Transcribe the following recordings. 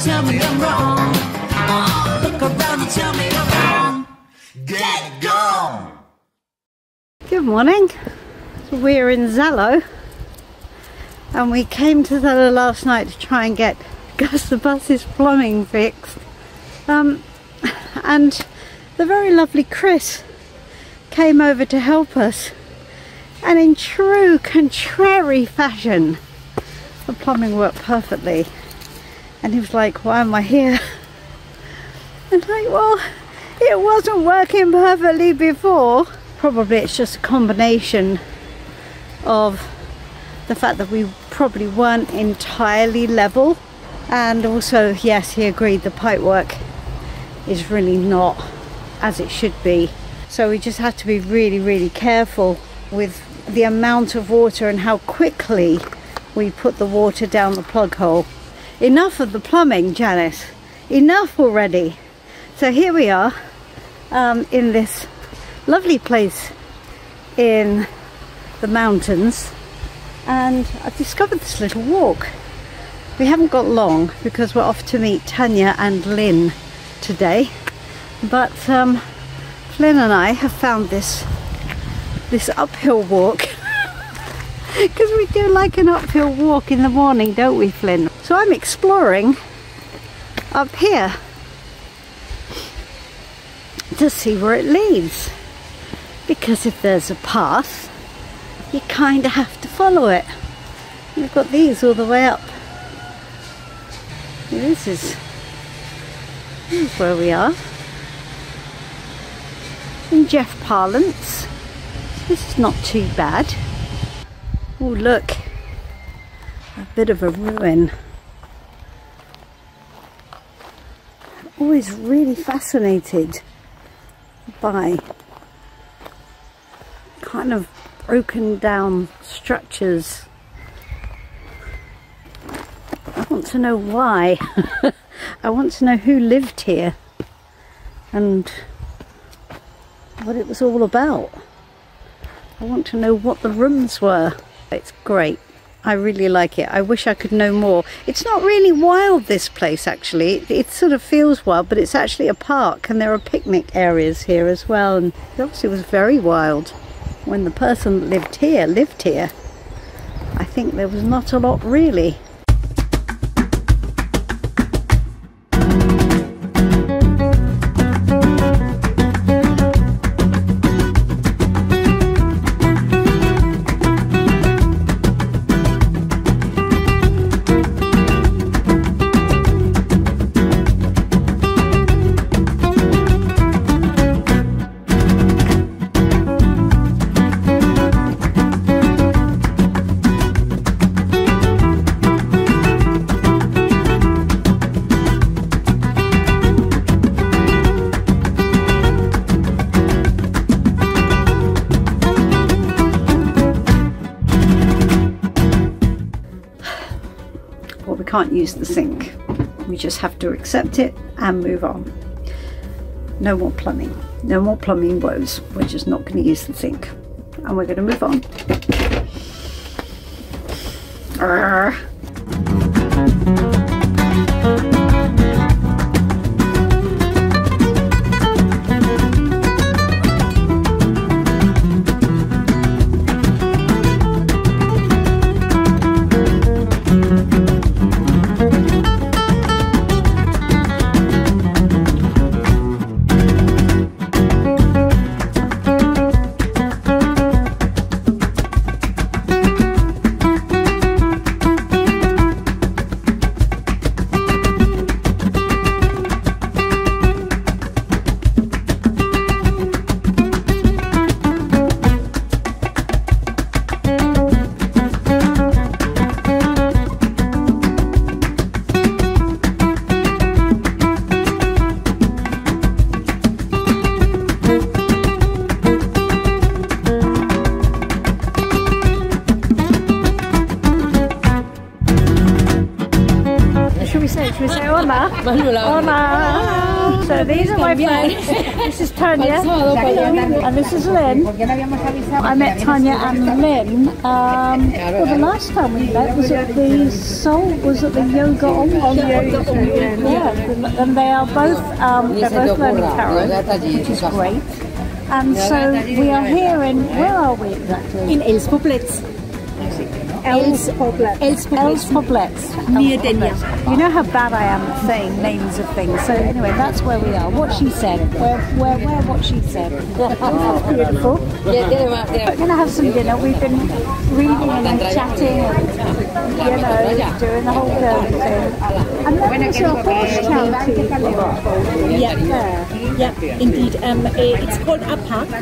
tell me I'm wrong. Oh, look around and tell me I'm wrong. Get gone. Good morning. We're in Zallow, and we came to Zallow last night to try and get Gus the bus's plumbing fixed. And the very lovely Chris came over to help us, and in true contrary fashion, the plumbing worked perfectly. And he was like, why am I here? And like, well, it wasn't working perfectly before. Probably it's just a combination of the fact that we probably weren't entirely level, and also, yes, he agreed the pipework is really not as it should be. So we just had to be really careful with the amount of water and how quickly we put the water down the plug hole. Enough of the plumbing, Janice. Enough already. So here we are in this lovely place in the mountains, and I've discovered this little walk. We haven't got long because we're off to meet Tanya and Lynn today, but Flynn and I have found this uphill walk because we do like an uphill walk in the morning, don't we, Flynn? So I'm exploring up here to see where it leads, because if there's a path, you kind of have to follow it. We've got these all the way up. This is where we are. In Jeff parlance, this is not too bad. Oh look, a bit of a ruin. Always really fascinated by kind of broken down structures. I want to know why. I want to know who lived here and what it was all about. I want to know what the rooms were. It's great. I really like it. I wish I could know more. It's not really wild, this place, actually. It sort of feels wild, but it's actually a park, and there are picnic areas here as well, and it obviously was very wild when the person that lived here. I think there was not a lot really. Can't use the sink. We just have to accept it and move on. No more plumbing. No more plumbing woes. We're just not going to use the sink, and we're going to move on. Aargh. Should we say hola? Hola! So these are my friends. This is Tanya and this is Lynn. I met Tanya and Lynn. Well, the last time we met was at the Yoga Om. Yeah, and they are both they're both learning tarot, which is great. And so we are here in, where are we exactly? In Els Poblets. Els Poblets. Near Denia. You know how bad I am at saying names of things. So anyway, that's where we are. What she said. Where what she said. Beautiful. We're going to have some dinner. We've been reading and chatting and, doing the whole girly thing. And then there's a horse charity. Yeah, indeed. It's called aargh.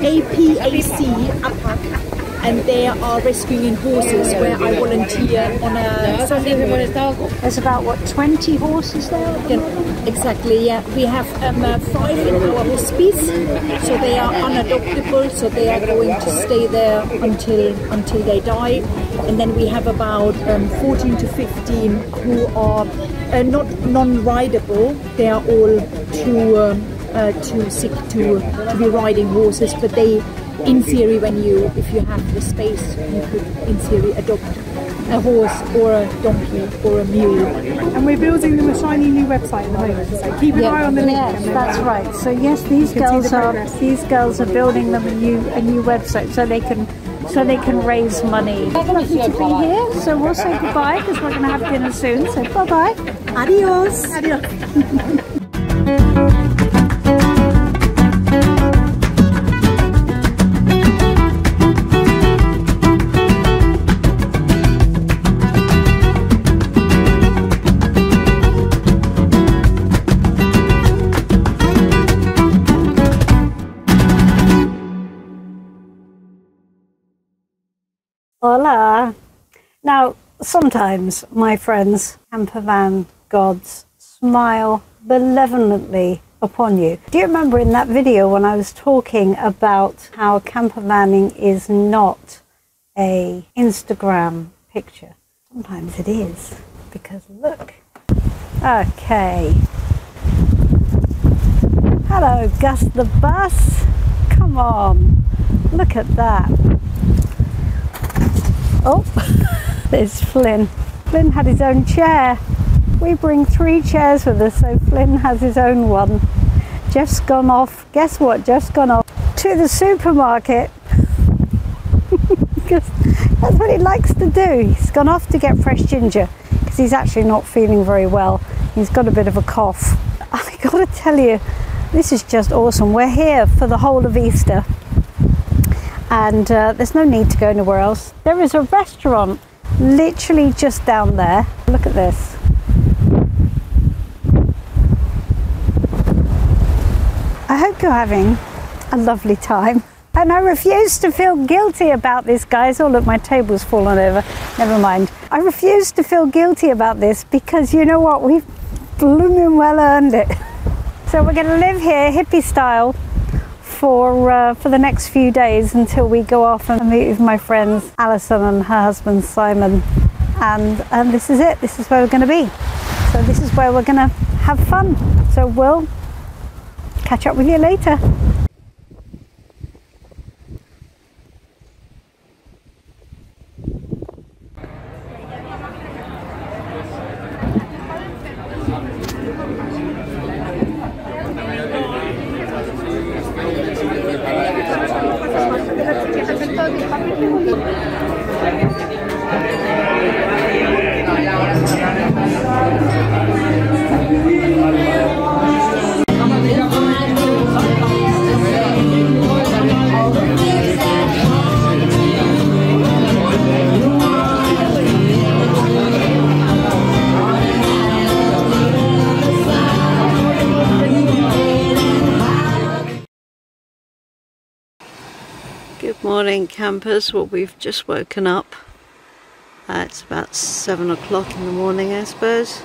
A-P-A-C, aargh. And they are rescuing horses where I volunteer on a Sunday. There's about, what, 20 horses there? Yeah, exactly, yeah. We have 5 in our hospice, so they are unadoptable, so they are going to stay there until they die. And then we have about 14 to 15 who are not non-rideable. They are all too sick to be riding horses, but they, in theory, if you have the space, you could in theory adopt a horse or a donkey or a mule. And we're building them a shiny new website at the moment, so keep an eye on the link. Yes, that's right. So yes, these girls are building them a new website so they can raise money. It's lovely to be here. So we'll say goodbye because we're going to have dinner soon. So bye bye. Adios. Adios. Hola! Now, sometimes, my friends, campervan gods smile benevolently upon you. Do you remember in that video when I was talking about how campervanning is not a Instagram picture? Sometimes it is, because look. Okay. Hello, Gus the bus. Come on, look at that. Oh, there's Flynn. Flynn had his own chair. We bring 3 chairs with us, so Flynn has his own one. Jeff's gone off. Guess what? Jeff's gone off to the supermarket. Because that's what he likes to do. He's gone off to get fresh ginger because he's actually not feeling very well. He's got a bit of a cough. I gotta tell you, this is just awesome. We're here for the whole of Easter. And there's no need to go anywhere else. There is a restaurant literally just down there. Look at this. I hope you're having a lovely time. And I refuse to feel guilty about this, guys. Oh, look, my table's fallen over. Never mind. I refuse to feel guilty about this because you know what? We've blooming well earned it. So we're going to live here hippie style for the next few days until we go off and meet with my friends Alison and her husband Simon, and this is it. This is where we're going to be. So this is where we're going to have fun. So we'll catch up with you later. Good morning, campers. Well, we've just woken up. It's about 7 o'clock in the morning, I suppose.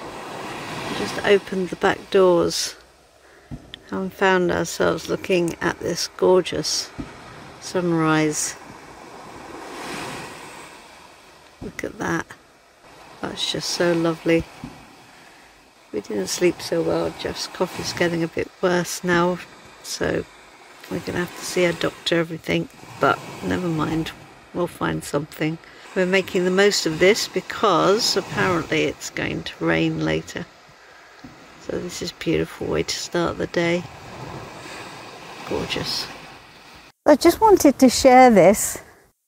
Just opened the back doors and found ourselves looking at this gorgeous sunrise. Look at that. That's just so lovely. We didn't sleep so well. Jeff's cough is getting a bit worse now, so we're going to have to see a doctor, everything, but never mind, we'll find something. We're making the most of this because apparently it's going to rain later. So this is a beautiful way to start the day. Gorgeous. I just wanted to share this.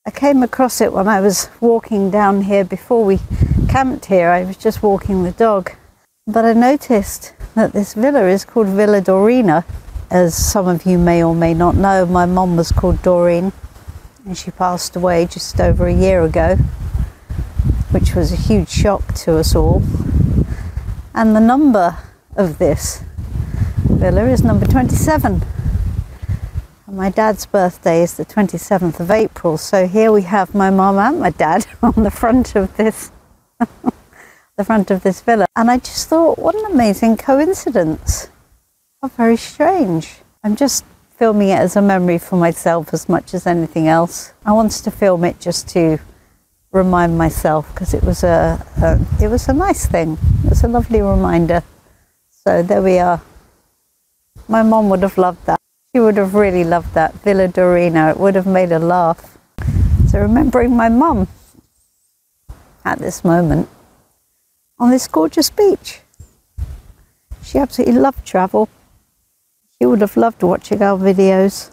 I came across it when I was walking down here before we camped here. I was just walking the dog. But I noticed that this villa is called Villa Dorina. As some of you may or may not know, my mum was called Doreen and she passed away just over a year ago, which was a huge shock to us all. And the number of this villa is number 27. And my dad's birthday is the 27th of April, so here we have my mum and my dad on the front of this the front of this villa. And I just thought, what an amazing coincidence. How very strange. I'm just filming it as a memory for myself as much as anything else. I wanted to film it just to remind myself, because it was a nice thing. It was a lovely reminder. So there we are. My mom would have loved that. She would have really loved that, Villa Dorina. It would have made her laugh. So remembering my mum at this moment on this gorgeous beach. She absolutely loved travel. She would have loved watching our videos.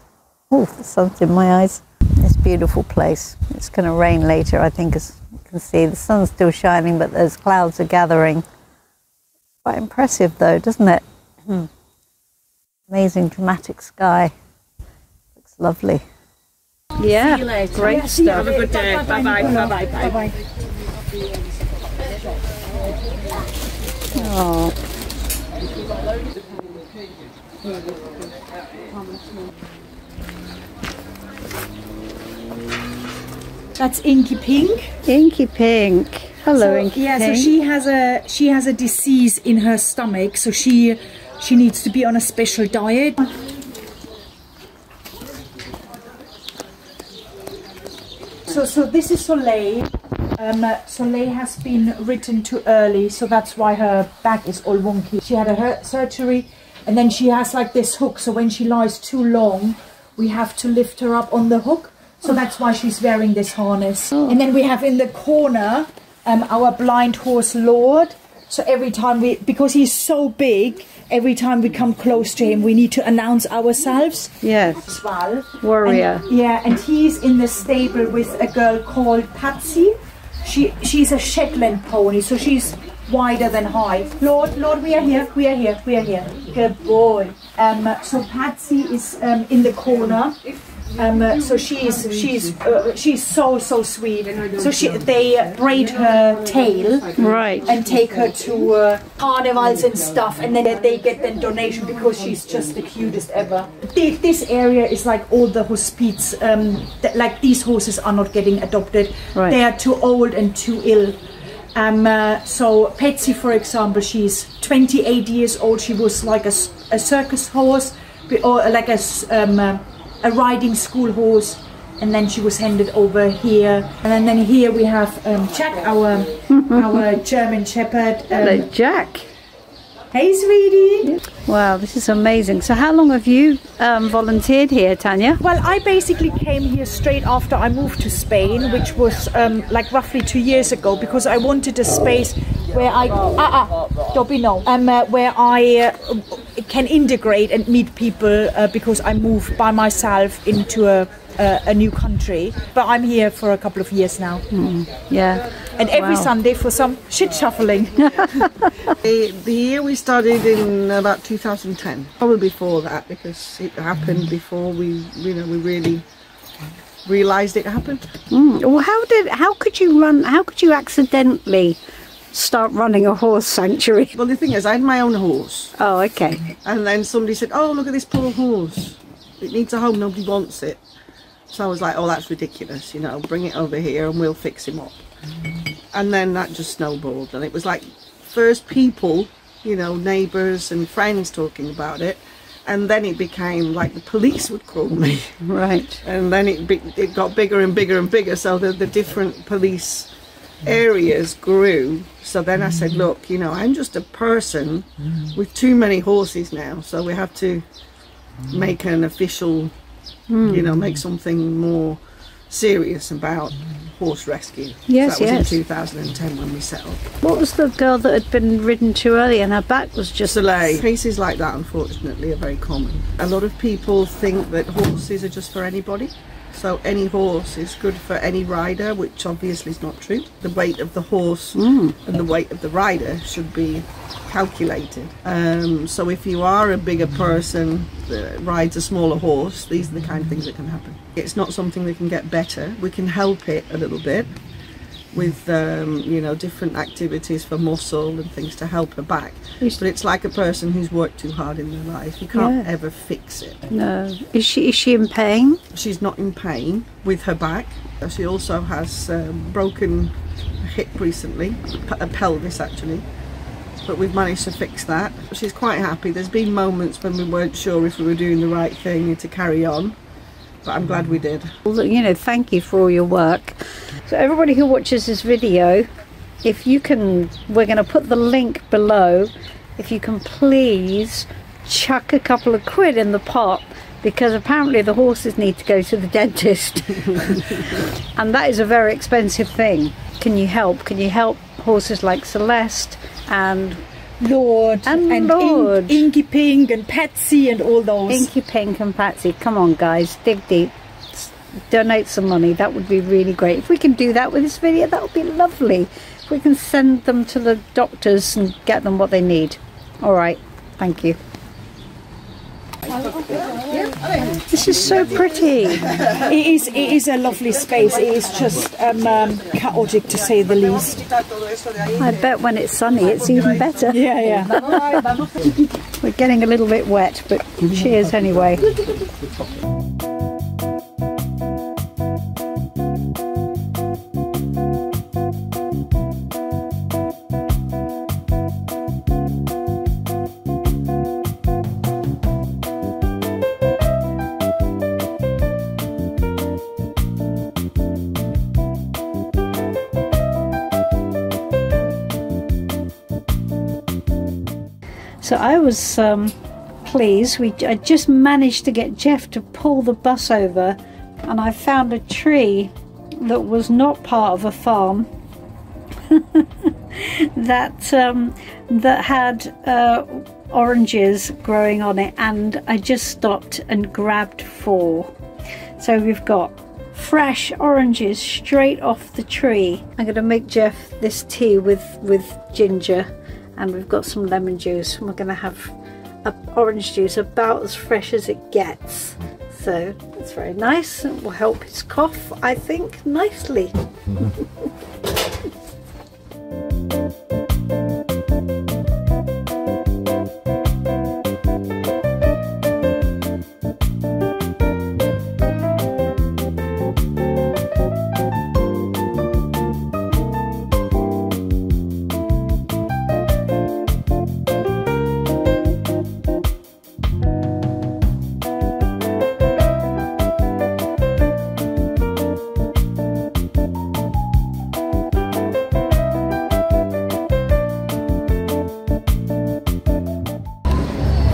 Oh, the sun's in my eyes. This beautiful place. It's going to rain later, I think, as you can see. The sun's still shining, but those clouds are gathering. Quite impressive though, doesn't it? Amazing dramatic sky. Looks lovely. Yeah, See you later. great stuff. Have a good day. Bye bye. Bye bye. Bye bye. Oh. That's Inky Pink. Inky Pink. Hello, Inky Yeah, Pink. so she has a disease in her stomach, so she needs to be on a special diet. So this is Soleil. Soleil has been written too early, so that's why her back is all wonky. She had a surgery, and then she has like this hook, so when she lies too long, we have to lift her up on the hook. So that's why she's wearing this harness. And then we have in the corner our blind horse Lord. So every time because he's so big, every time we come close to him, we need to announce ourselves. Yes. As well. Warrior. And he's in the stable with a girl called Patsy. She's a Shetland pony, so she's wider than high. Lord, we are here. Good boy. So Patsy is in the corner. So she's so sweet. So they braid her tail, Right. and take her to carnivals and stuff, and then they get the donation because she's just the cutest ever. This area is like all the hospice. Like these horses are not getting adopted. Right. They are too old and too ill. So Patsy, for example, she's 28 years old. She was like a circus horse, or like a riding school horse, and then she was handed over here. And then here we have Jack, our German Shepherd. Hello, Jack. Hey, sweetie. Wow, this is amazing. So how long have you volunteered here, Tanya? Well, I basically came here straight after I moved to Spain, which was like roughly 2 years ago, because I wanted a space where I where I can integrate and meet people, because I moved by myself into a new country. But I'm here for a couple of years now. Yeah. And every Sunday for some shit shuffling. The year we started in about 2010, probably before that, because it happened before we really realised it happened. Well, how could you accidentally start running a horse sanctuary? Well, the thing is, I had my own horse, Oh, okay. and then somebody said, "Oh, look at this poor horse. It needs a home. Nobody wants it." So I was like, "Oh, that's ridiculous. You know, bring it over here and we'll fix him up." And then that just snowballed, and it was like first people, you know, neighbours and friends talking about it, and then it became like the police would call me. Right. And then it got bigger and bigger and bigger, so the different police areas grew. So then I said, look, you know, I'm just a person with too many horses now, so we have to make an official, you know, make something more serious about horse rescue. Yes, so that was yes. in 2010 when we set up. What was the girl that had been ridden too early and her back was just... Soleil. Cases like that, unfortunately, are very common. A lot of people think that horses are just for anybody. So any horse is good for any rider, which obviously is not true. The weight of the horse and the weight of the rider should be calculated. So if you are a bigger person that rides a smaller horse, these are the kind of things that can happen. It's not something that can get better. We can help it a little bit with you know, different activities for muscle and things to help her back. But it's like a person who's worked too hard in their life. You can't ever fix it. No. Is she in pain? She's not in pain with her back. She also has broken a hip recently, a pelvis actually. But we've managed to fix that. She's quite happy. There's been moments when we weren't sure if we were doing the right thing to carry on. But I'm glad we did. Well, you know, thank you for all your work. So everybody who watches this video, if you can, we're going to put the link below. If you can please chuck a couple of quid in the pot, because apparently the horses need to go to the dentist. And that is a very expensive thing. Can you help? Can you help horses like Celeste and Lord and Lord. Inky Pink and Patsy and all those. Inky Pink and Patsy? Come on guys, dig deep. Donate some money. That would be really great. If we can do that with this video, that would be lovely. If we can send them to the doctors and get them what they need. Alright, thank you. This is so pretty. It is a lovely space. It is just chaotic to say the least. I bet when it's sunny it's even better. Yeah. We're getting a little bit wet, but cheers anyway. So I was pleased. I just managed to get Jeff to pull the bus over, and I found a tree that was not part of a farm that had oranges growing on it, and I just stopped and grabbed 4. So we've got fresh oranges straight off the tree. I'm going to make Jeff this tea with ginger. And we've got some lemon juice, and we're going to have orange juice about as fresh as it gets. So that's very nice. It will help his cough, I think, nicely.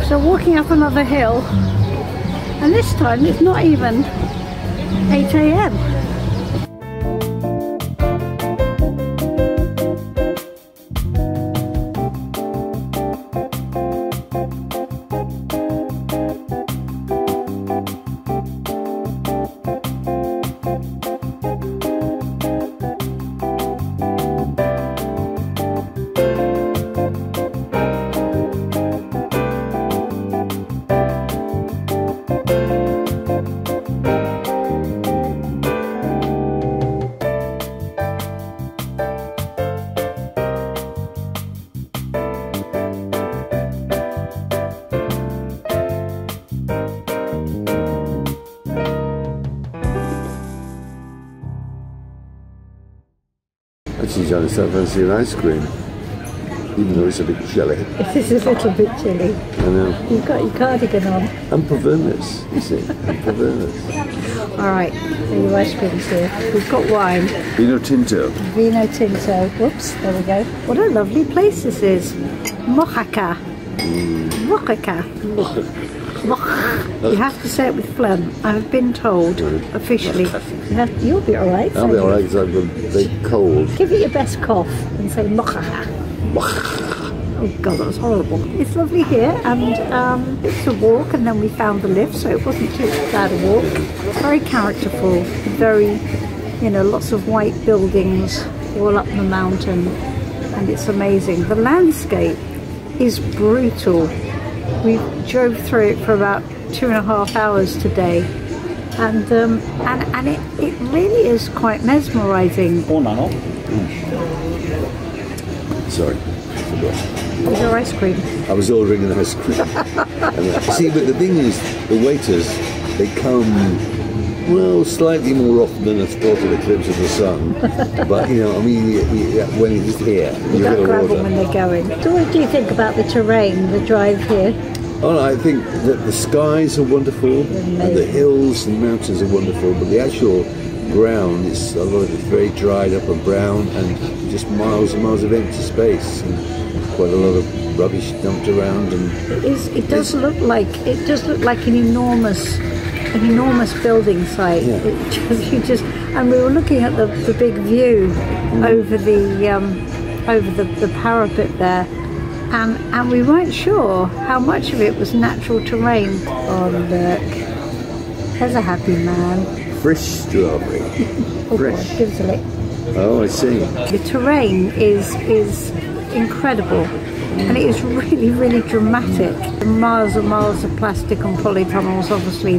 So walking up another hill, and this time it's not even 8 AM. Actually, trying to start fancy an ice cream. even though it's a bit chilly. It is a little bit chilly. I know. You've got your cardigan on. I'm Provernus, you see. I'm Provernus. Alright, so your ice cream's here. We've got wine. Vino Tinto. Vino Tinto. Whoops, there we go. What a lovely place this is. Mochaca. Mochaca. You have to say it with phlegm. I've been told officially. You'll be alright. I'll be alright because I've got a big cold. Give it your best cough and say mochaca. Oh god, that was horrible. It's lovely here, and it's a walk, and then we found the lift, so it wasn't too bad a walk. It's very characterful, very, you know, lots of white buildings all up the mountain, and it's amazing. The landscape is brutal. We drove through it for about 2.5 hours today, and it really is quite mesmerising. Sorry. With your ice cream. I was ordering an ice cream. See, but the thing is, the waiters, they come, well, slightly more often than a spotted eclipse of the sun. But, you know, I mean, when it's here, You don't grab them when they're going. So what do you think about the terrain, the drive here? Oh, I think that the skies are wonderful, and the hills and mountains are wonderful, but the actual ground is, a lot of it's very dried up and brown, and just miles and miles of empty space, and quite a lot of rubbish dumped around. And it does look like an enormous building site. Yeah. And we were looking at the big view over the parapet there. And we weren't sure how much of it was natural terrain. Oh look, there's a happy man. fresh strawberry. Oh Fresh. God, give us a lick. Oh, I see. The terrain is incredible, and it is really, really dramatic. Miles and miles of plastic and polytunnels, obviously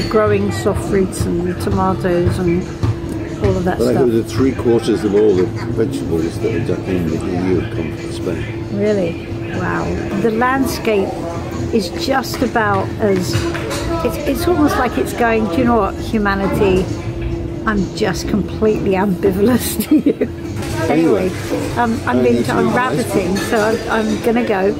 growing soft fruits and tomatoes and all of that But I stuff. heard that 3/4 of all the vegetables that are done in the EU come from Spain. Really? Wow. The landscape is just about as... It's almost like it's going, do you know what, humanity, I'm just completely ambivalent to you. Anyway, I'm rabbiting, so I'm going to go.